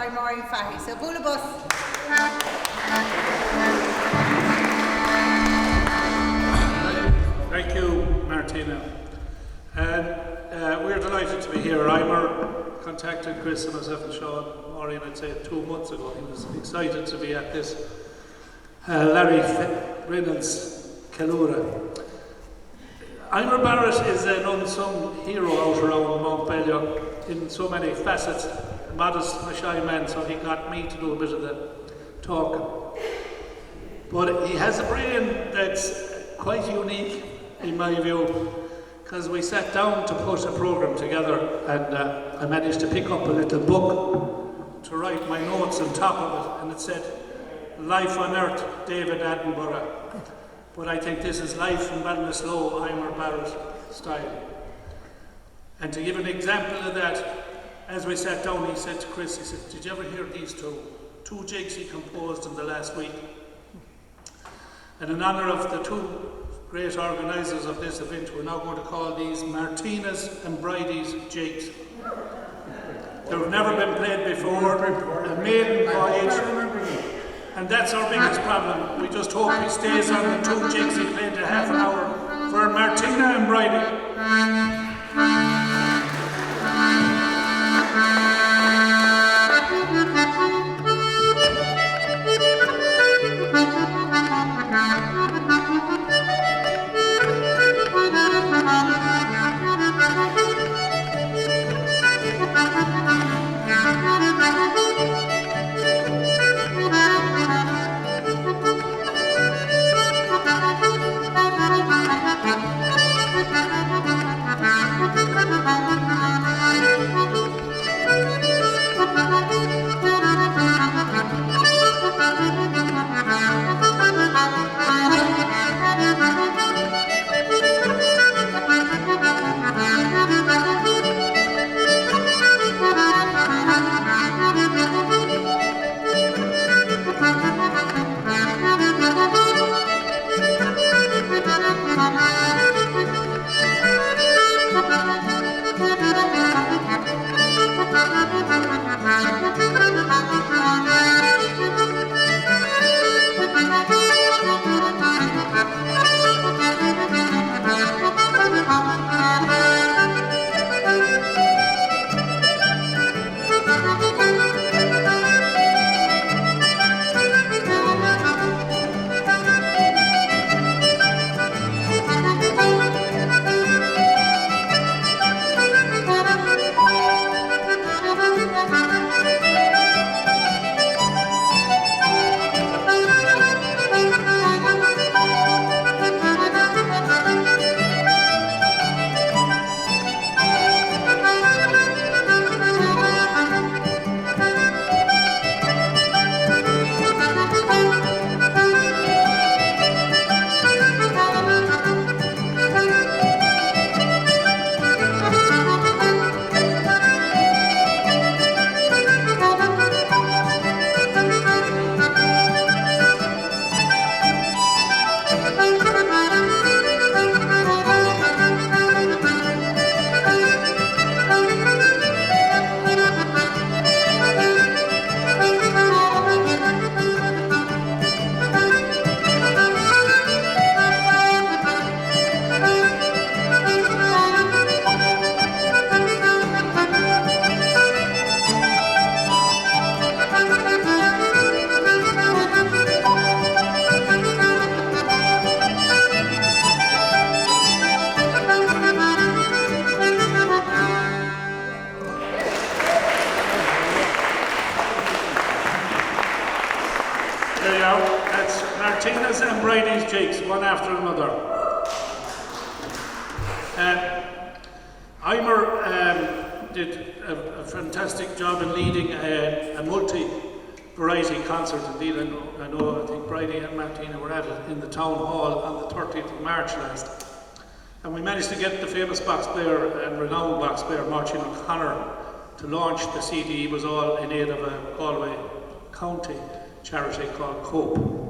by Máirín Fahy. So bula bus. Thank you, Martina. And we're delighted to be here. Iomar contacted Chris and myself and Sean, Máirín, I'd say 2 months ago. He was excited to be at this Larry Reynolds Calura. Iomar Barret is an unsung hero out around Mount Balliol in so many facets. A modest, shy man, so he got me to do a bit of the talking. But he has a brain that's quite unique, in my view, because we sat down to put a programme together, and I managed to pick up a little book to write my notes on top of it, and it said, Life on Earth, David Attenborough. But I think this is life in Ballinasloe, Iomar Barret style. And to give an example of that, as we sat down, he said to Chris, he said, did you ever hear these two jigs he composed in the last week? And in honour of the two great organisers of this event, we're now going to call these Martina's and Bridie's jigs. They've never been played before, a maiden voyage. And that's our biggest problem. We just hope he stays on the two jigs he played a half an hour for Martina and Bridie. Martina's and Bridie's jigs, one after another. Iomar did a fantastic job in leading a multi-variety concert. Indeed, I think Bridie and Martina were at it in the town hall on the 30th of March last. And we managed to get the famous box player and renowned box player, Máirín O'Connor, to launch the CD. It was all in aid of a Galway County charity called COPE.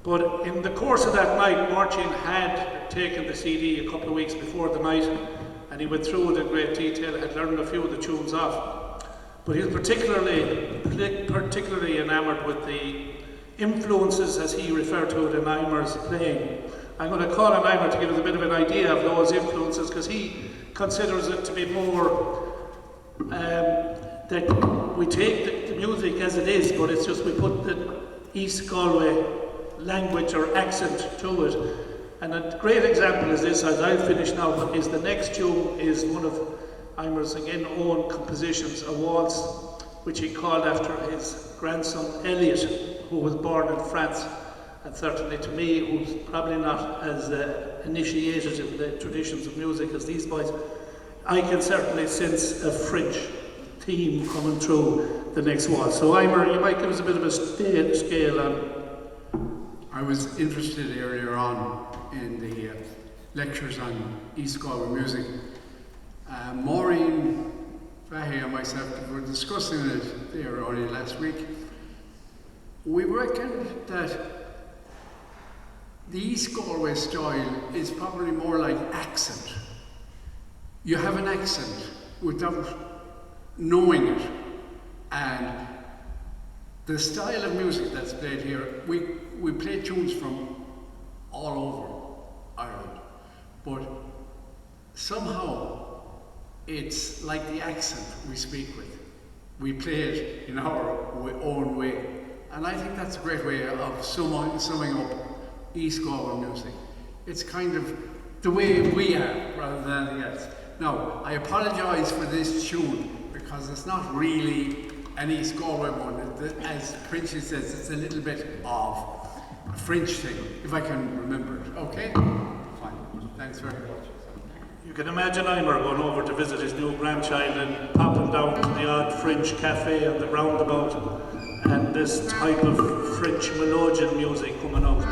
But in the course of that night, Máirín had taken the CD a couple of weeks before the night, and he went through it in great detail, had learned a few of the tunes off. But he was particularly enamoured with the influences, as he referred to it, in Iomar's playing. I'm going to call on Iomar to give us a bit of an idea of those influences, because he considers it to be more that we take the music as it is, but it's just we put the East Galway language or accent to it. And a great example is this, as I'll finish now, but is the next tune is one of Iomar's again own compositions, a waltz which he called after his grandson Elliot, who was born in France, and certainly to me, who's probably not as initiated in the traditions of music as these boys, I can certainly sense a French theme coming through the next waltz. So Iomar, you might give us a bit of a scale on. I was interested earlier on in the lectures on East Galway music. Máirín, Fahy and myself were discussing it there only last week. We reckoned that the East Galway style is probably more like accent. You have an accent without knowing it. And the style of music that's played here, we play tunes from all over Ireland, but somehow it's like the accent we speak with. We play it in our own way. And I think that's a great way of summing up East Galway music. It's kind of the way we are, rather than anything else. Now, I apologise for this tune, because it's not really an East Galway one. As Proinsias says, it's a little bit of a French thing, if I can remember it. Okay? Fine. Thanks very much. You can imagine Iomar going over to visit his new grandchild and popping down to the odd French cafe on the roundabout, and this type of French melodeon music coming out.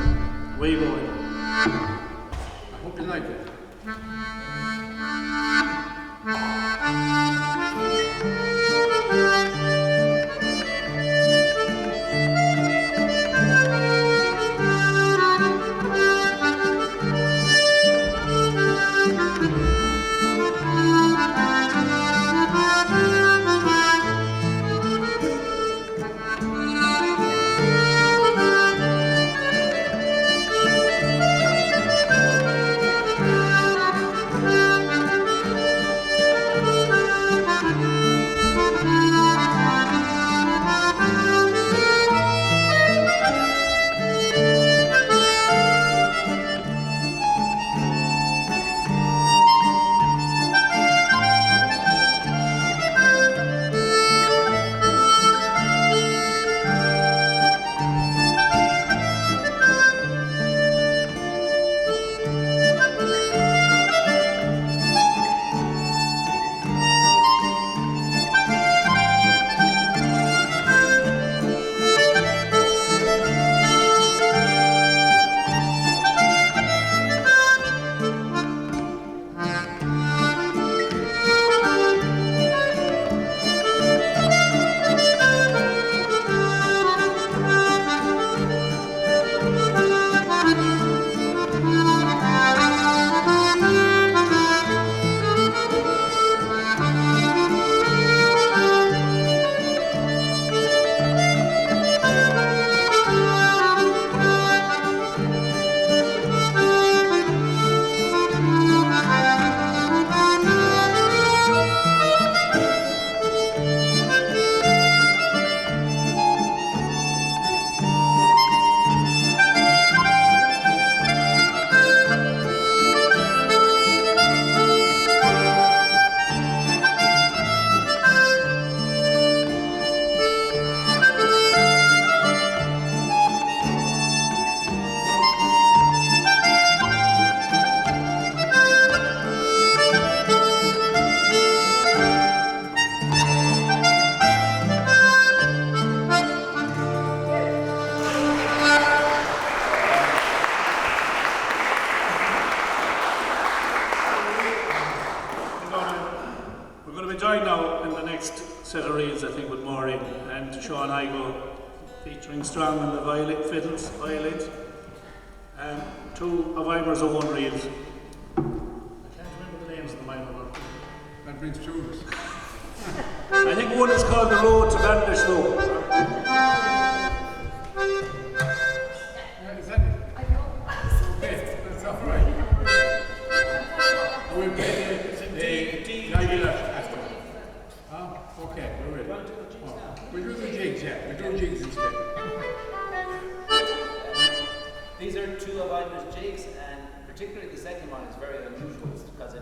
Way going. I hope you like it. set of reels, I think, with Máirín and Igoe, featuring strong on the violins, and two of Iomar's own reels. I can't remember the names of them, Iomar. That brings two of us. I think one is called The Road to Ballinasloe. Is that it? Okay, that's all right. We'll play the regular after. Okay, we're ready. We'll do the jigs, yeah. We'll do jigs instead. These are two of Ivor's jigs, and particularly the second one is very unusual because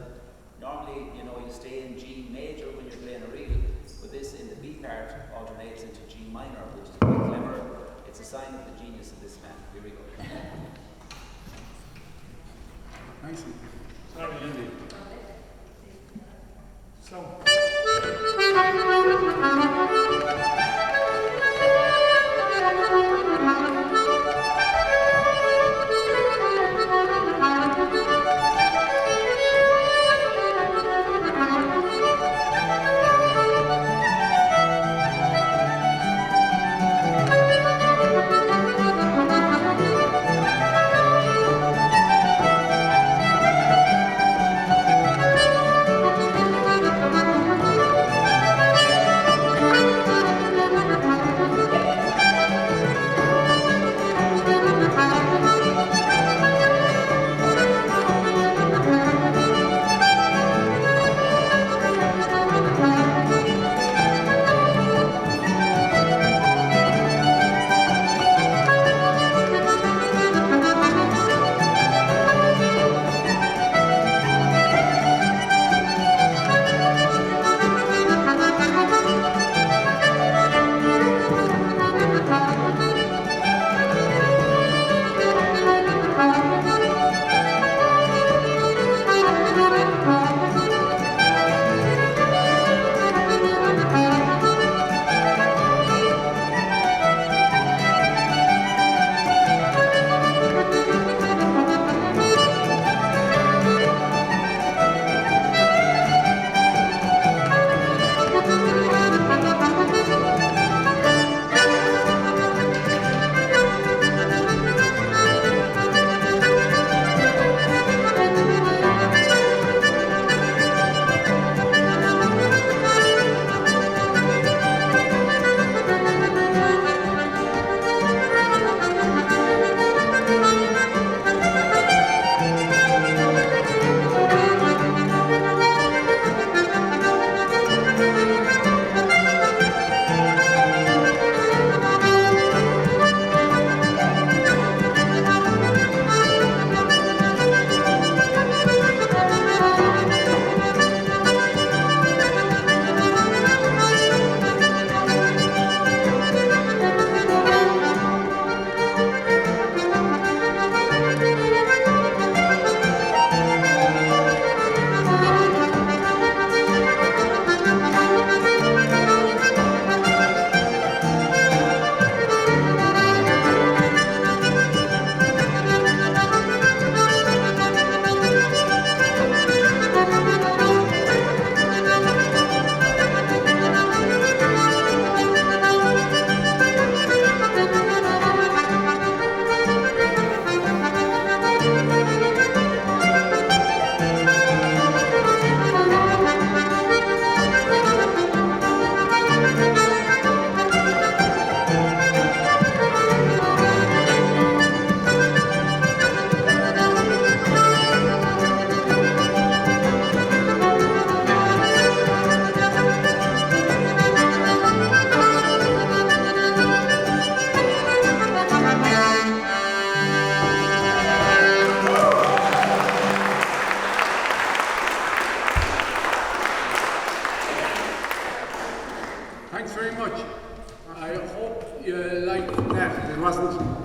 normally, you stay in G major when you're playing a reel, but this in the B part alternates into G minor, which is quite clever. It's a sign of the genius of this man. Here we go. Nice. Sorry, Andy. So.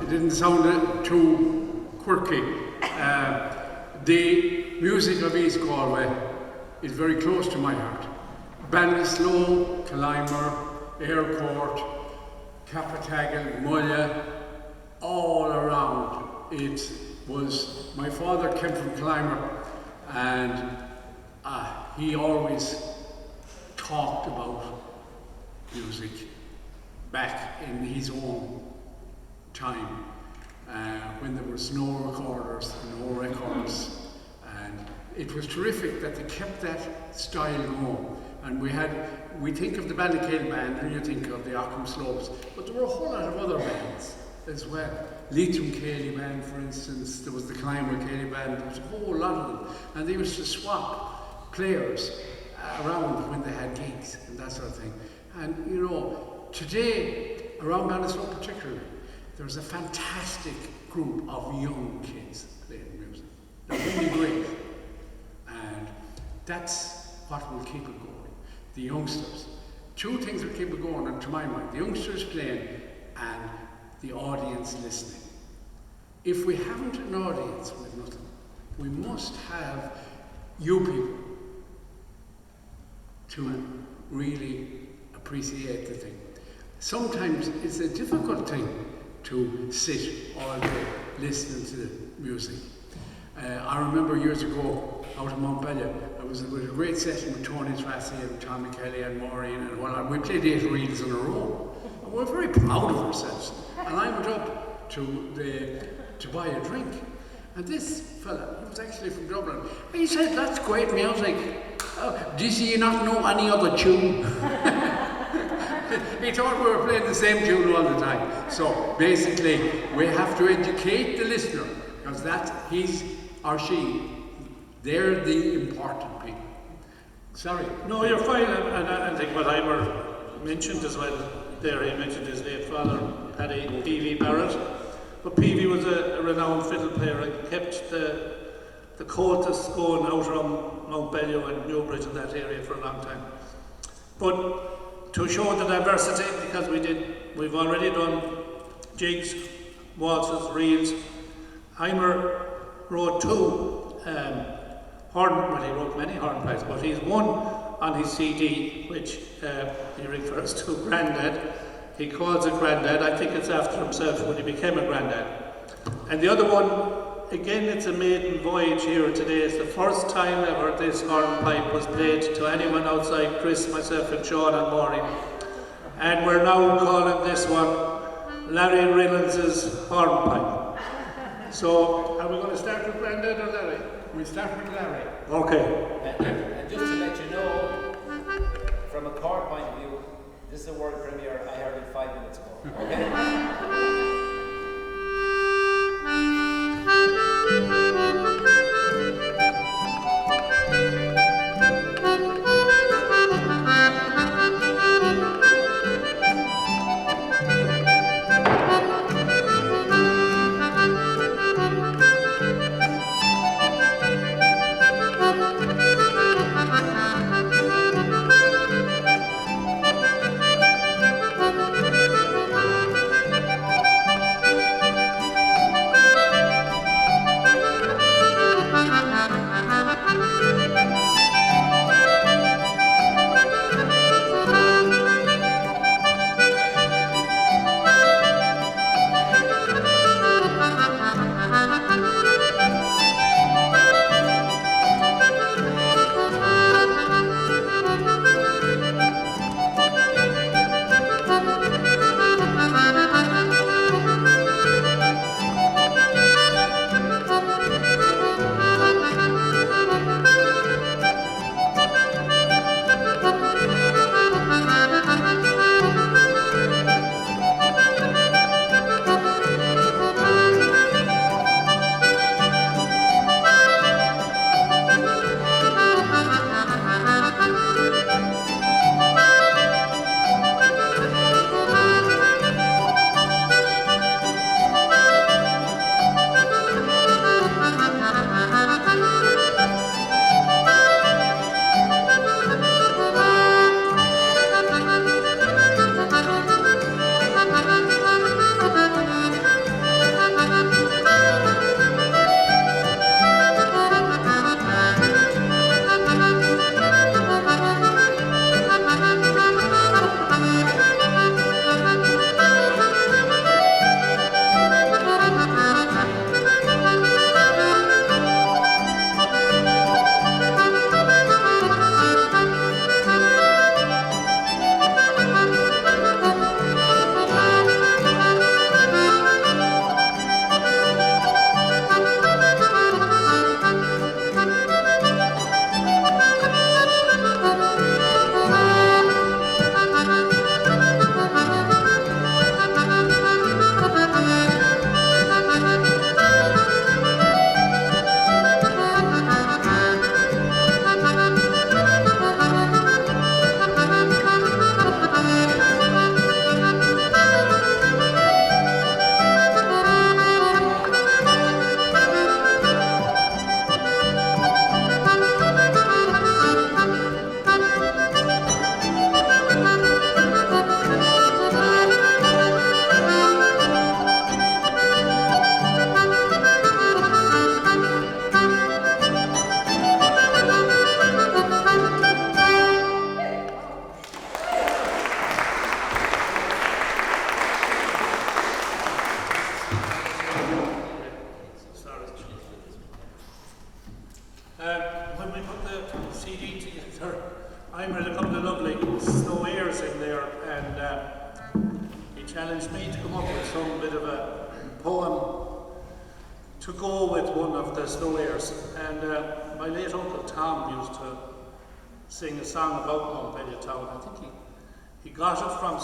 It didn't sound too quirky. The music of East Galway is very close to my heart. Ballinasloe, Clenaghan, Airport, Capatagal, Mulla, all around. It was, my father came from Clenaghan, and he always talked about music back in his own time, when there was no recorders, no records, and it was terrific that they kept that style going. And we think of the Ballinasloe band and you think of the Occam Slopes, but there were a whole lot of other bands as well. Leitrim Féile band, for instance, there was the Clenaghan Féile band, there was a whole lot of them. And they used to swap players around when they had gigs and that sort of thing. And you know, today, around Ballinasloe particularly, there's a fantastic group of young kids playing music. They're really great. And that's what will keep it going. The youngsters. Two things will keep it going, to my mind. The youngsters playing and the audience listening. If we haven't an audience with nothing, we must have you people to really appreciate the thing. Sometimes it's a difficult thing to sit all day listening to the music. I remember years ago out in Montpellier, I was with a great session with Tony Tracy and Tommy Kelly and Máirín and whatnot. We played 8 reels in a row. And we were very proud of ourselves. And I went up to buy a drink. And this fella, he was actually from Dublin, he said, "That's great music. Do you not know any other tune?" He thought we were playing the same tune all the time. So basically, we have to educate the listener, because he's or she, they're the important people. Sorry. No, you're fine. And I think what Iomar mentioned as well there, he mentioned his late father, Paddy P.V. Barret. But P.V. was a renowned fiddle player and kept the cultus going out around Mount Bellew and Newbridge in that area for a long time. But to show the diversity, because we've already done jigs, waltzes, reels. Iomar wrote 2 he wrote many hornpipes, but he's one on his CD, which he refers to Grandad. He calls it Grandad. I think it's after himself when he became a Grandad. And the other one, again, it's a maiden voyage here today. It's the first time ever this hornpipe was played to anyone outside Chris, myself and Cheoil and Máirín. And we're now calling this one Larry Reynolds' hornpipe. So, are we going to start with Grandad or Larry? We start with Larry. Okay. And just to let you know, from a chord point of view, this is a world premiere. I heard it 5 minutes ago. Okay? challenged me to come up with some bit of a poem to go with one of the slow airs. And my late uncle Tom used to sing a song about Montpellier town. I think he got it from,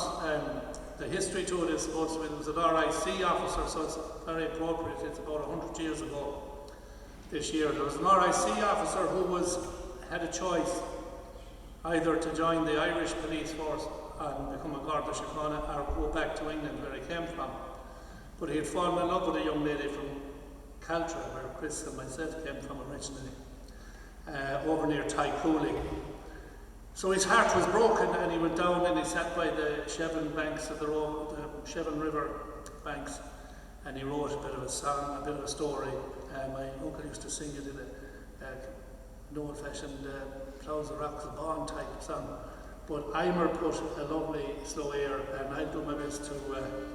the history to it is supposed to be, it was an RIC officer, so it's very appropriate. It's about 100 years ago this year. There was an RIC officer who had a choice either to join the Irish police force and become a Garda Síochána or go back to England where he came from. But he had fallen in love with a young lady from Caltra, where Chris and myself came from originally, over near Tycooling. So his heart was broken and he went down and he sat by the Cheoil banks of the Cheoil River banks, and he wrote a bit of a song, a bit of a story. My uncle used to sing it in an old-fashioned Ploughs of Rocks of Bond type song. But Iomar put a lovely slow air, and I'll do my best to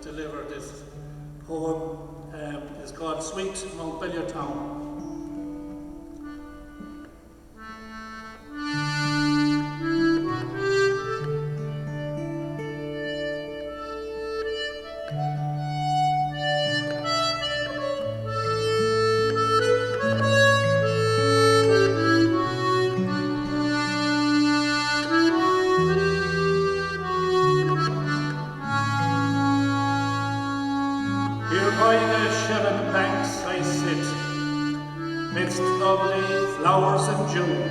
deliver this poem. It's called Sweet Montpellier Town. By the Cheoil banks I sit, midst lovely flowers in June,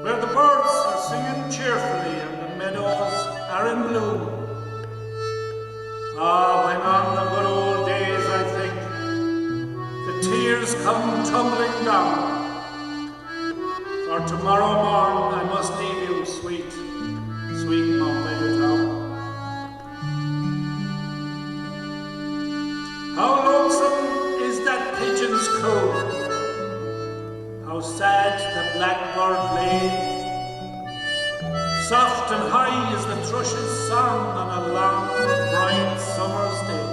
where the birds are singing cheerfully and the meadows are in bloom. Ah, when on the good old days I think, the tears come tumbling down. For tomorrow morn I must leave you, sweet, sweet Montpellier town. How lonesome is that pigeon's coo, how sad the blackbird lay, soft and high is the thrush's song on a long, bright summer's day.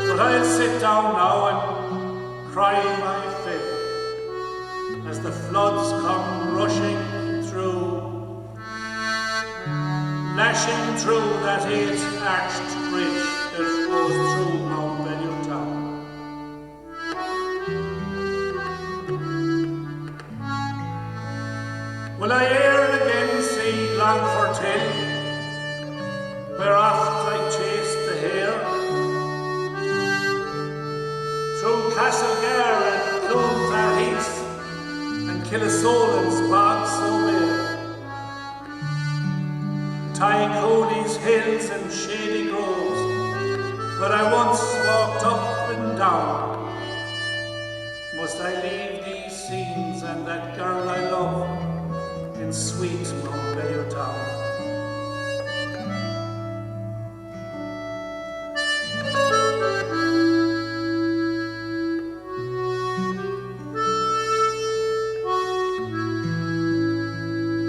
But I'll sit down now and cry my fill, as the floods come rushing through, lashing through that eight-arched bridge that goes through Montpellier town. Will I e'er again see Longfortill, where oft I chased the hare, through Castlegar and Clonfar heaths, and Killasolan's bogs so bare, Tycooly's hills and shady groves, where I once walked up and down. Must I leave these scenes and that girl I love in sweet Montpellier town?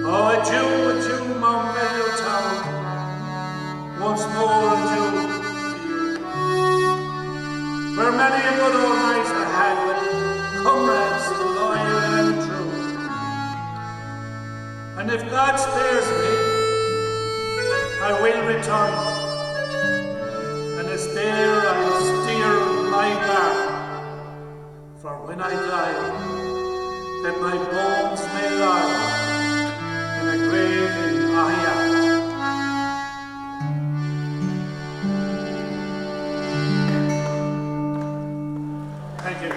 Oh, adieu, Montpellier town, once more adieu to you, where many a good old night I had with comrades loyal and true. And if God spares me, I will return, and as there I'll steer my bark, for when I die, that my bones may lie in a grave in Fahy. Thank you.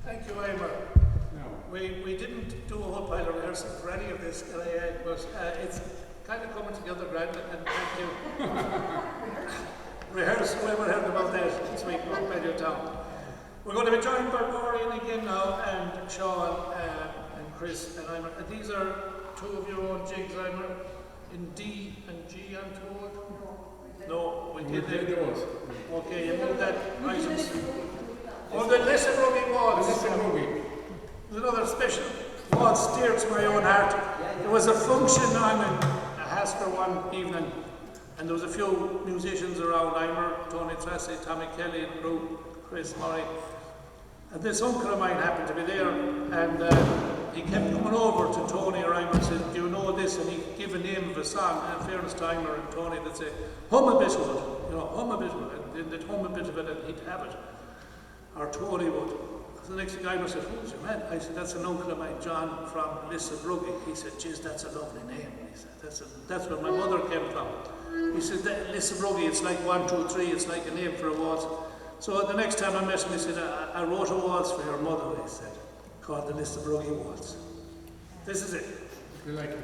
Thank you, Iomar. We didn't do a whole pile of rehearsal for any of this, but it's kind of coming together grand, and thank you. Rehearsal, we haven't heard about that this week, Montpellier town. We're going to be joined by Máirín again now, and Cheoil, and Chris, and Iomar. And these are two of your own jigs, Iomar, in D and G, I'm told. No, we did those. Okay, you moved that items. Oh, the lesson rubbing waltz. There's another special waltz dear to my own heart. There was a function on in Hasker one evening, and there was a few musicians around, Iomar, Tony Tracy, Tommy Kelly and crew, Chris, Máirín. And this uncle of mine happened to be there, and he kept coming over to Tony or Iomar and said, do you know this? And he'd give a name of a song, and in fairness to Iomar and Tony, they'd say, hum a bit of it, hum a bit of it, and they'd hum a bit of it and he'd have it. Or Tony would. So the next thing Iomar said, who's your man? I said, that's an uncle of mine, John from Lissabruggy. He said, geez, that's a lovely name. He said, that's where my mother came from. He said, Lissabruggy, it's like 1, 2, 3, it's like a name for a waltz. So the next time I met him, he said, I wrote a waltz for your mother, he said, called the Lissabruggy Waltz. This is it. You like it?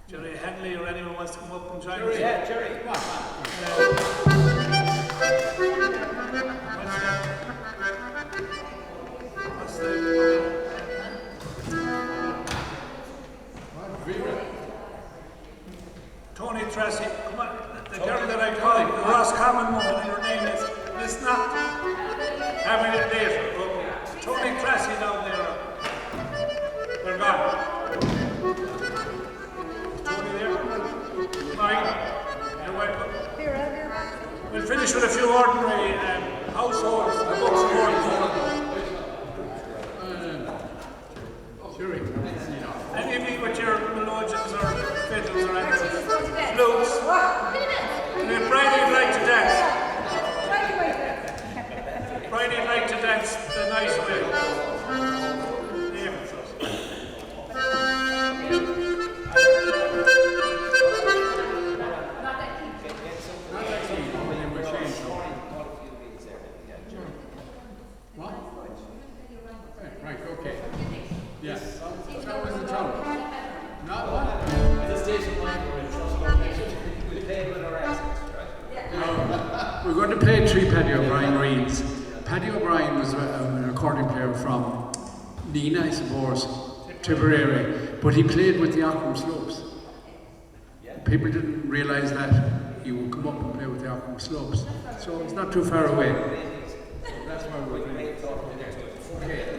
Gerry, Hanley, or anyone wants to come up and join us? Yeah, Gerry, come on. What's the Tony Tracy, come on, the girl that I call the Ross Common woman, and her name is not having it later. Okay. Tony Tracy down there. They're gone. Is Tony there? Fine. You're welcome. We'll finish with a few ordinary households, the books of ordinary. Any of you with your melodians or fiddles or anything? Flutes? And Bridie'd like to dance. Bridie'd like to dance the nice way. What? Right, okay. Yes. That was the tone. Not one. The station line we played with our accents, right? We're going to play 3 Paddy O'Brien reeds. Paddy O'Brien was an accordion player from Nina, I suppose, Tipperary, but he played with the Auckland Slopes. People didn't realise that. he would come up and play with the Auckland Slopes. So it's not too far away. So that's why we're playing. Okay.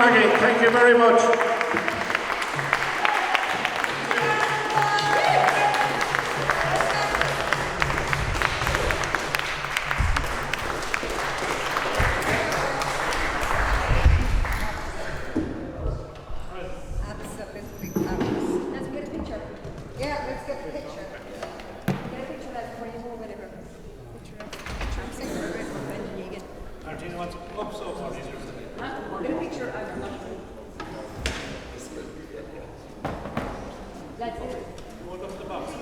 Fahy. Thank you very much. Absolutely fabulous. Let's get a picture. Yeah, let's get a picture. Get a picture of that before you go, whatever. Picture of I'm saying we're ready for Benjamin again. Martina wants to come up so far. Get a picture of them. Let's do it. Hold up the box.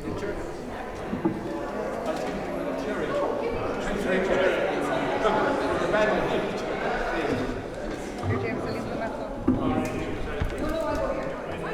Picture.